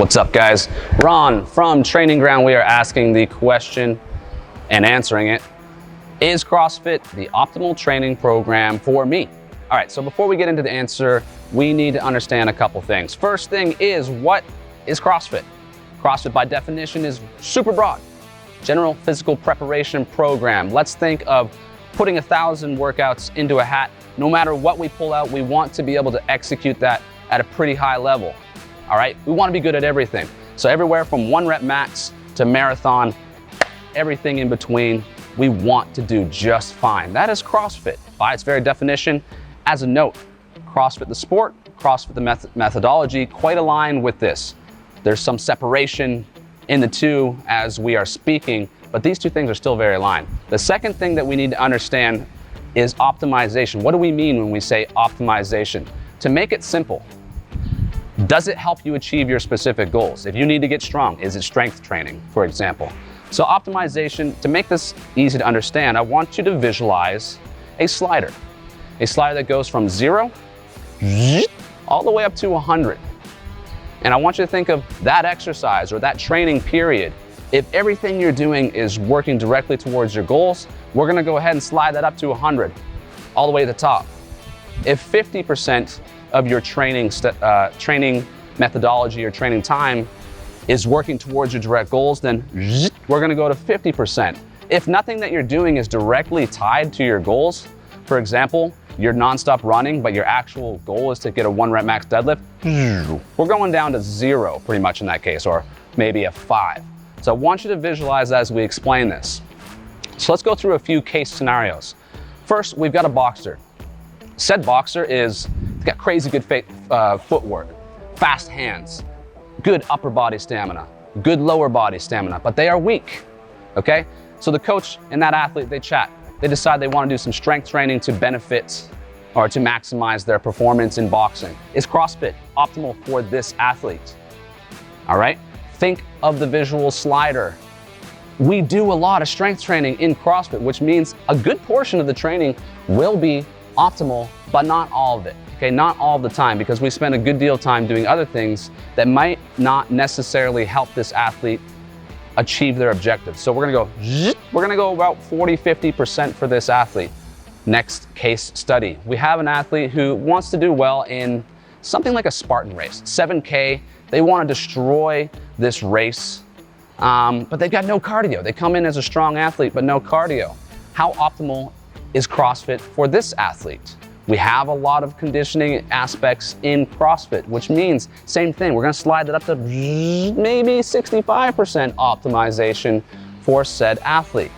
What's up, guys? Ron from Training Ground. We are asking the question and answering it. Is CrossFit the optimal training program for me? All right, so before we get into the answer, we need to understand a couple things. First thing is, what is CrossFit? CrossFit by definition is super broad. General physical preparation program. Let's think of putting 1,000 workouts into a hat. No matter what we pull out, we want to be able to execute that at a pretty high level. All right, we want to be good at everything. So everywhere from 1 rep max to marathon, everything in between, we want to do just fine. That is CrossFit by its very definition. As a note, CrossFit the sport, CrossFit the methodology, quite aligned with this. There's some separation in the two as we are speaking, but these two things are still very aligned. The second thing that we need to understand is optimization. What do we mean when we say optimization? To make it simple, does it help you achieve your specific goals? If you need to get strong, is it strength training, for example? So optimization, to make this easy to understand, I want you to visualize a slider that goes from 0 all the way up to 100. And I want you to think of that exercise or that training period. If everything you're doing is working directly towards your goals, we're gonna go ahead and slide that up to 100, all the way to the top. If 50% of your training methodology or training time is working towards your direct goals, then we're gonna go to 50%. If nothing that you're doing is directly tied to your goals, for example, you're nonstop running, but your actual goal is to get a 1 rep max deadlift, we're going down to 0 pretty much in that case, or maybe a 5. So I want you to visualize as we explain this. So let's go through a few case scenarios. First, we've got a boxer. Said boxer he's got crazy good footwork, fast hands, good upper body stamina, good lower body stamina, but they are weak, okay? So the coach and that athlete, they chat. They decide they want to do some strength training to benefit or to maximize their performance in boxing. Is CrossFit optimal for this athlete? All right, think of the visual slider. We do a lot of strength training in CrossFit, which means a good portion of the training will be optimal, but not all of it, okay? Not all the time, because we spend a good deal of time doing other things that might not necessarily help this athlete achieve their objectives. So we're gonna go about 40-50% for this athlete. Next case study. We have an athlete who wants to do well in something like a Spartan race, 7K. They wanna destroy this race, but they've got no cardio. They come in as a strong athlete, but no cardio. How optimal is CrossFit for this athlete? We have a lot of conditioning aspects in CrossFit, which means same thing. We're gonna slide it up to maybe 65% optimization for said athlete.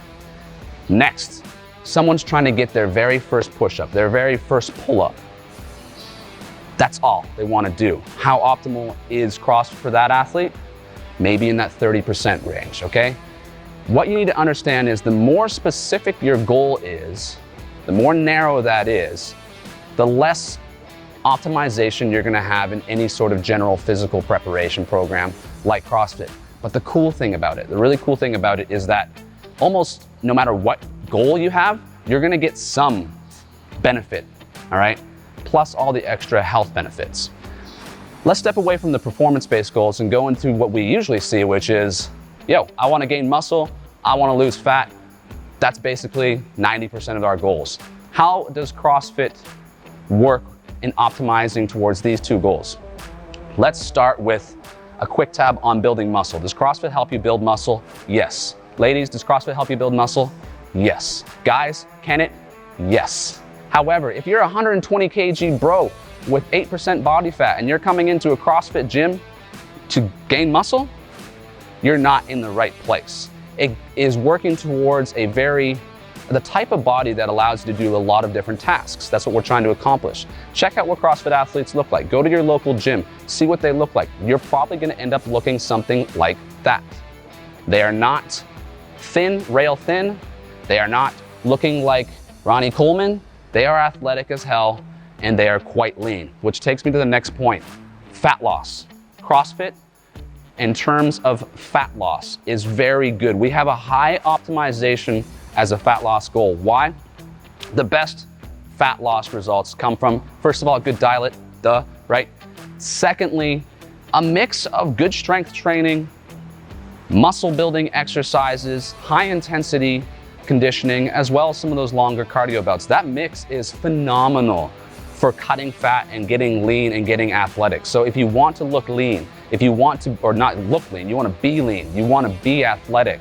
Next, someone's trying to get their very first push-up, their very first pull-up. That's all they wanna do. How optimal is CrossFit for that athlete? Maybe in that 30% range, okay? What you need to understand is the more specific your goal is, the more narrow that is, the less optimization you're gonna have in any sort of general physical preparation program like CrossFit. But the cool thing about it, the really cool thing about it is that almost no matter what goal you have, you're gonna get some benefit, all right? Plus all the extra health benefits. Let's step away from the performance-based goals and go into what we usually see, which is, I wanna gain muscle, I wanna lose fat. That's basically 90% of our goals. How does CrossFit work in optimizing towards these two goals? Let's start with a quick tab on building muscle. Does CrossFit help you build muscle? Yes. Ladies, does CrossFit help you build muscle? Yes. Guys, can it? Yes. However, if you're a 120 kg bro with 8% body fat and you're coming into a CrossFit gym to gain muscle, you're not in the right place. It is working towards the type of body that allows you to do a lot of different tasks. That's what we're trying to accomplish. Check out what CrossFit athletes look like. Go to your local gym, see what they look like. You're probably gonna end up looking something like that. They are not thin, rail thin. They are not looking like Ronnie Coleman. They are athletic as hell, and they are quite lean, which takes me to the next point, fat loss. CrossFit, in terms of fat loss, is very good. We have a high optimization as a fat loss goal. Why? The best fat loss results come from, first of all, a good diet, right? Secondly, a mix of good strength training, muscle building exercises, high intensity conditioning, as well as some of those longer cardio bouts. That mix is phenomenal for cutting fat and getting lean and getting athletic. So if you want to look lean, if you want to, or not look lean, you want to be lean, you want to be athletic,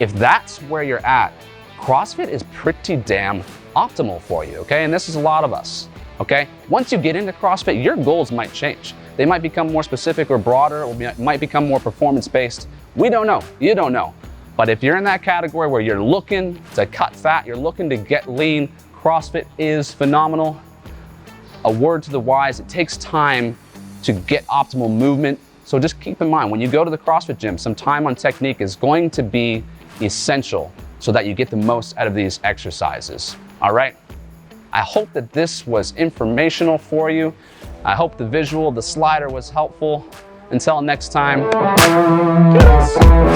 if that's where you're at, CrossFit is pretty damn optimal for you, okay? And this is a lot of us, okay? Once you get into CrossFit, your goals might change. They might become more specific or broader, or might become more performance-based. We don't know, you don't know. But if you're in that category where you're looking to cut fat, you're looking to get lean, CrossFit is phenomenal. A word to the wise, it takes time to get optimal movement. So just keep in mind, when you go to the CrossFit gym, some time on technique is going to be essential so that you get the most out of these exercises, all right? I hope that this was informational for you. I hope the visual, the slider was helpful. Until next time, peace.